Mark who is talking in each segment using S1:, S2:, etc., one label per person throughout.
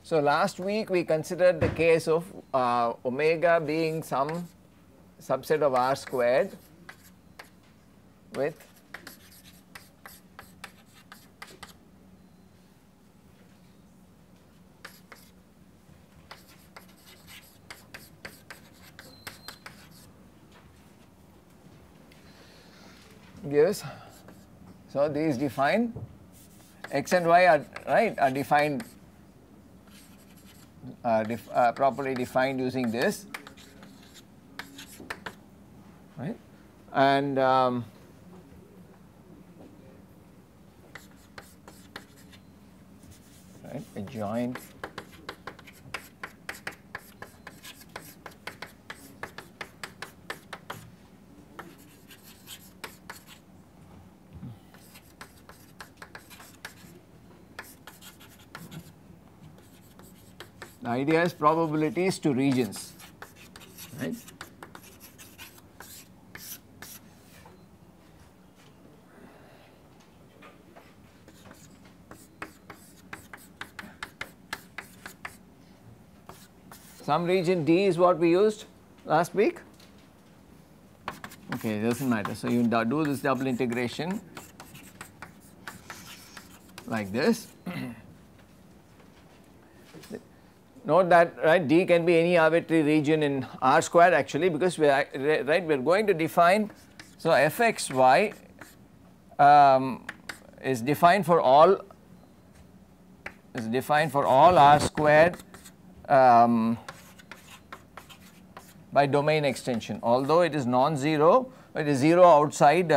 S1: So last week we considered the case of omega being some subset of R squared with gives, so these define x and y are right are defined properly defined using this, right, and right, a joint the idea is probabilities to regions, right. Some region D is what we used last week. Okay, it does not matter. So, you do this double integration like this. Note that right D can be any arbitrary region in R square actually, because we are right we are going to define. So, fxy is defined for all R squared by domain extension, although it is non-zero, it is 0 outside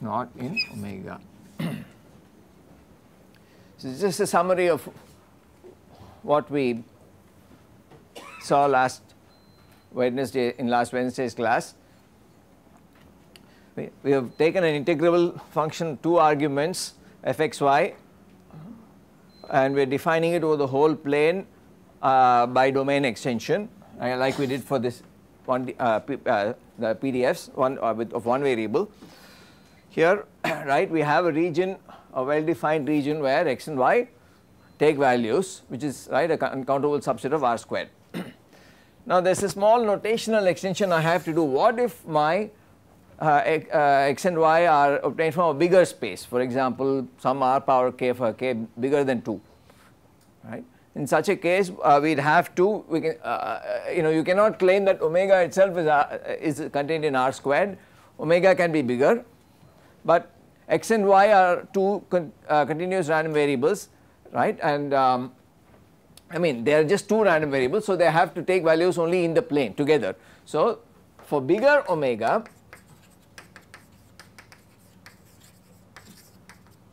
S1: not in omega. So, this is just a summary of what we saw last Wednesday's class. We have taken an integrable function, two arguments fxy, and we are defining it over the whole plane by domain extension, like we did for this one the PDFs of one variable. Here right we have a region, a well defined region where x and y take values, which is right a uncountable subset of R squared. Now there is a small notational extension I have to do. What if my x and y are obtained from a bigger space, for example some R power k for k bigger than 2, right. In such a case we would have to, we can you cannot claim that omega itself is contained in R squared. Omega can be bigger, but x and y are two continuous random variables, right, and I mean they are just two random variables, so they have to take values only in the plane together. So, for bigger omega,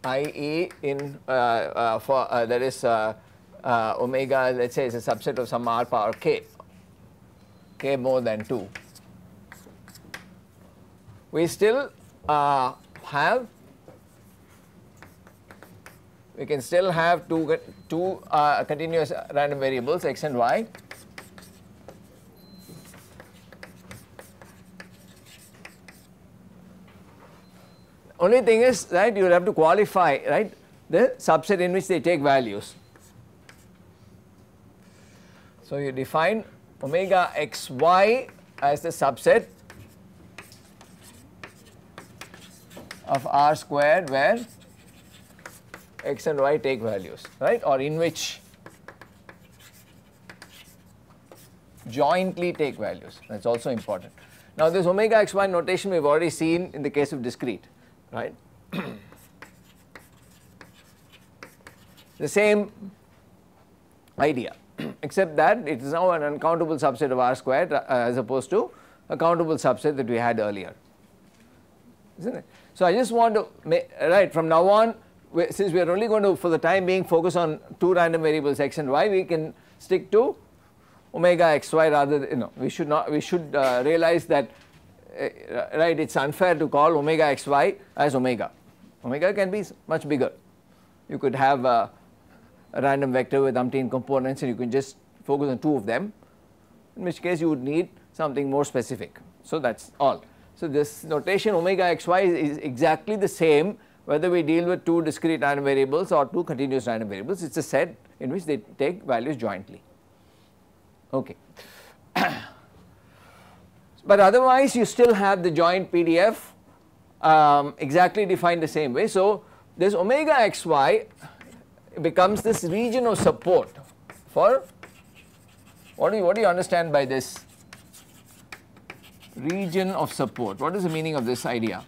S1: i.e. in that is omega, let us say is a subset of some R power k more than 2, we still we can still have two continuous random variables x and y. Only thing is right you will have to qualify right the subset in which they take values. So, you define omega xy as the subset of R squared where x and y take values, right, or in which jointly take values, that is also important. Now this omega xy notation we have already seen in the case of discrete, right. The same idea except that it is now an uncountable subset of R squared as opposed to a countable subset that we had earlier, isn't it. So I just want to right from now on, since we are only going to for the time being focus on two random variables x and y, we can stick to omega xy rather than, we should realize that right it is unfair to call omega xy as omega. Omega can be much bigger. You could have a random vector with umpteen components and you can just focus on 2 of them, in which case you would need something more specific. So that is all. So this notation omega xy is exactly the same whether we deal with 2 discrete random variables or 2 continuous random variables. It is a set in which they take values jointly. Okay. But otherwise you still have the joint PDF exactly defined the same way. So this omega xy becomes this region of support for, what do you understand by this region of support? What is the meaning of this idea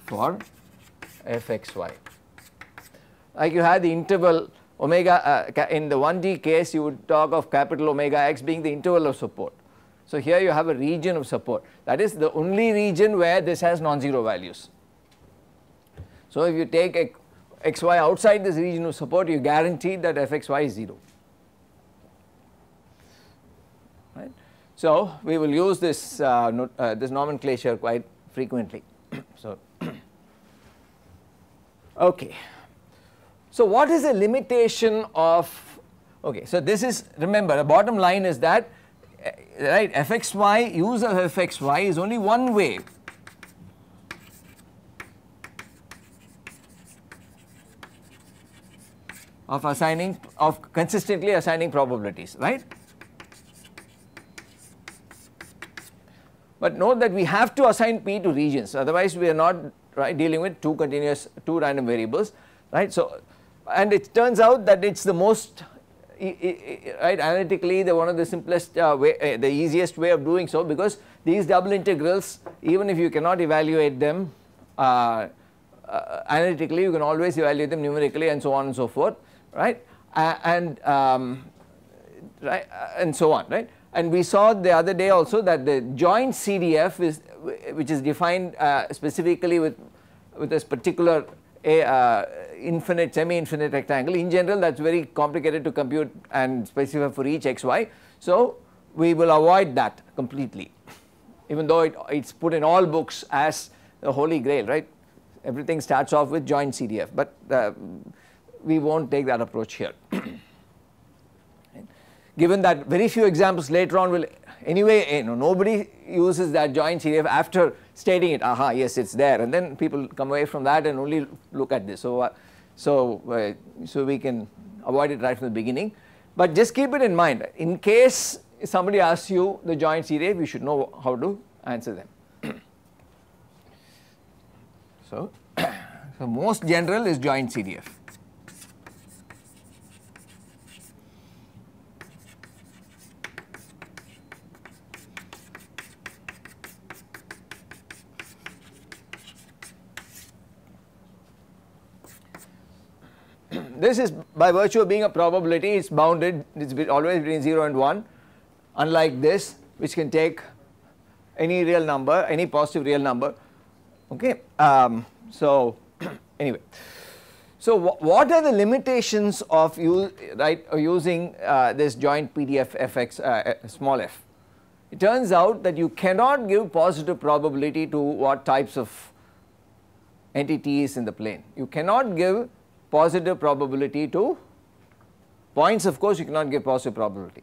S1: for fxy? Like you had the interval omega in the 1D case you would talk of capital omega x being the interval of support. So here you have a region of support, that is the only region where this has non-zero values. So if you take xy outside this region of support, you guarantee that fxy is 0. Right. So we will use this this nomenclature quite frequently. So okay. So what is the limitation of, okay, so this is, remember the bottom line is that, right, fxy, use of fxy is only one way of assigning, of consistently assigning probabilities, right. But note that we have to assign P to regions, otherwise we are not, right, dealing with 2 random variables, right. So and it turns out that it is the most, right, analytically one of the simplest way, the easiest way of doing so, because these double integrals, even if you cannot evaluate them analytically, you can always evaluate them numerically and so on and so forth, right, and so on, right. And we saw the other day also that the joint CDF is, which is defined specifically with this particular infinite, semi-infinite rectangle. In general, that is very complicated to compute and specify for each xy. So we will avoid that completely, even though it is put in all books as the holy grail, right. Everything starts off with joint CDF, but we will not take that approach here. Given that very few examples later on will anyway, nobody uses that joint CDF after stating it, aha, yes, it is there, and then people come away from that and only look at this. So, so we can avoid it right from the beginning, but just keep it in mind, in case somebody asks you the joint CDF, you should know how to answer them. So, so most general is joint CDF. This is by virtue of being a probability, it is bounded, it is always between 0 and 1, unlike this, which can take any real number, any positive real number. Okay. So anyway, so what are the limitations of using this joint PDF fx small f? It turns out that you cannot give positive probability to what types of entities in the plane. You cannot give positive probability to points, of course you cannot give positive probability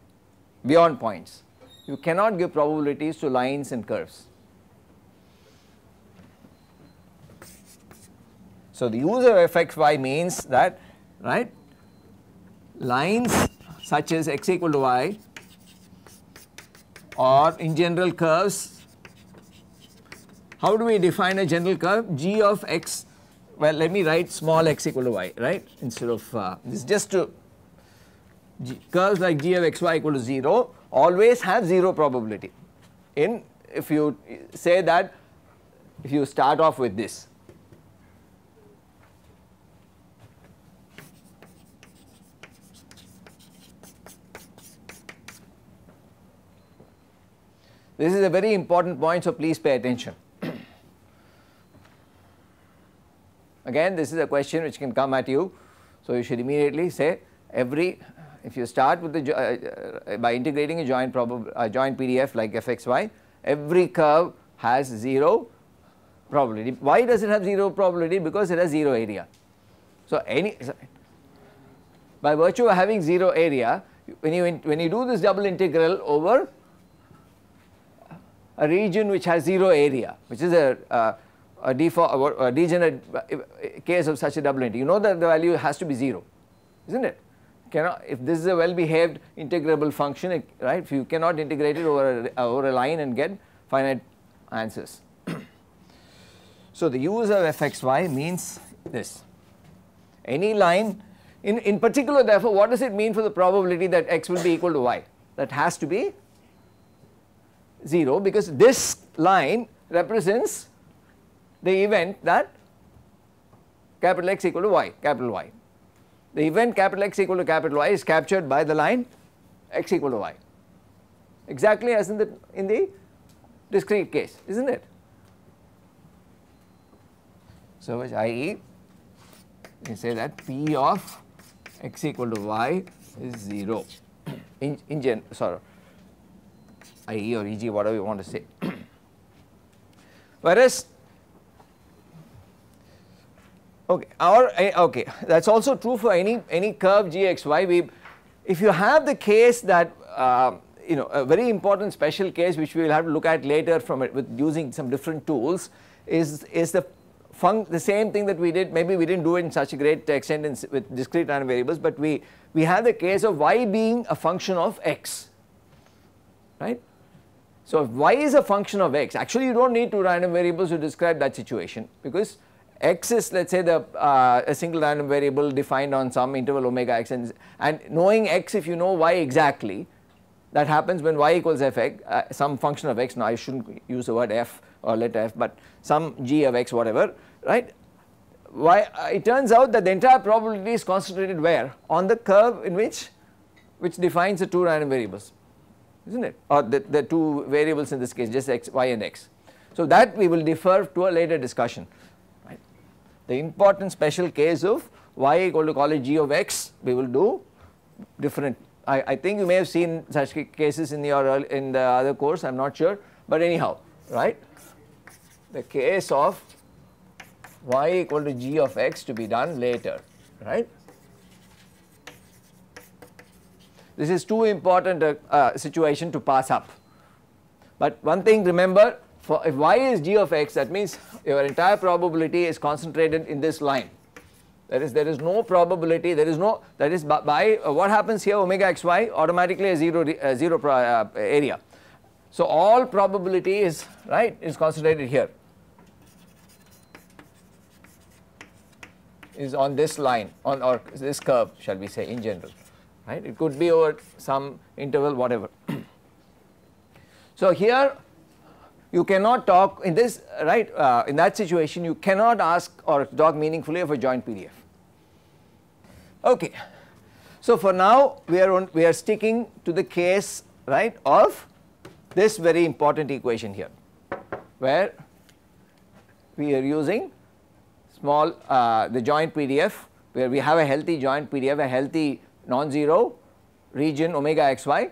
S1: beyond points. You cannot give probabilities to lines and curves. So the use of fxy means that, right, lines such as x equal to y, or in general curves, how do we define a general curve? G of x, well, let me write small x equal to y, right, instead of this, just to curves like g of xy equal to 0 always have 0 probability. If you say that, if you start off with this, this is a very important point, so please pay attention. Again, this is a question which can come at you, so you should immediately say if you start with the by integrating a joint PDF like fxy, every curve has 0 probability. Why does it have 0 probability? Because it has 0 area. So by virtue of having 0 area, when you do this double integral over a region which has 0 area, which is a degenerate case of such a double integral, you know that the value has to be 0, isn't it? If this is a well behaved integrable function, right, if you cannot integrate it over a line and get finite answers. So the use of fxy means this: any line, in particular therefore, what does it mean for the probability that x will be equal to y? That has to be 0, because this line represents the event that capital X equal to y, capital Y. The event capital X equal to capital Y is captured by the line x equal to y, exactly as in the discrete case, isn't it? So which i.e. you say that P of x equal to y is 0 sorry, i.e. or e.g. whatever you want to say. Whereas okay, that's also true for any curve gxy. If you have the case that a very important special case which we will have to look at later with using some different tools is the same thing that we did. Maybe we didn't do it in such a great extent with discrete random variables, but we have the case of y being a function of x, right? So if y is a function of x, actually you don't need two random variables to describe that situation, because x is, let us say, a single random variable defined on some interval omega x, and knowing x, if you know y exactly, that happens when y equals fx, some function of x. Now I shouldn't use the word f or letter f, but some g of x whatever, right? It turns out that the entire probability is concentrated where? On the curve in which defines the two random variables, isn't it? Or the two variables in this case, just x, y and x. So that we will defer to a later discussion. Right? The important special case of y equal to, call it g of x, we will do different. I think you may have seen such cases in the other course, I am not sure, but anyhow, right? The case of y equal to g of x to be done later, right? This is too important a situation to pass up. But one thing remember, if y is g of x, that means your entire probability is concentrated in this line. There is no probability, that is by what happens here, omega xy automatically a zero area. So all probability is, right, is concentrated here, is on this line, or this curve, shall we say, in general, right? It could be over some interval, whatever. So here you cannot talk in this, right, in that situation you cannot ask or talk meaningfully of a joint PDF. Okay, so for now we are sticking to the case, right, of this very important equation here, where we are using small the joint PDF, where we have a healthy joint PDF, a healthy non-zero region omega xy,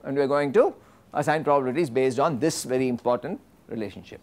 S1: and we are going to assign probabilities based on this very important relationship.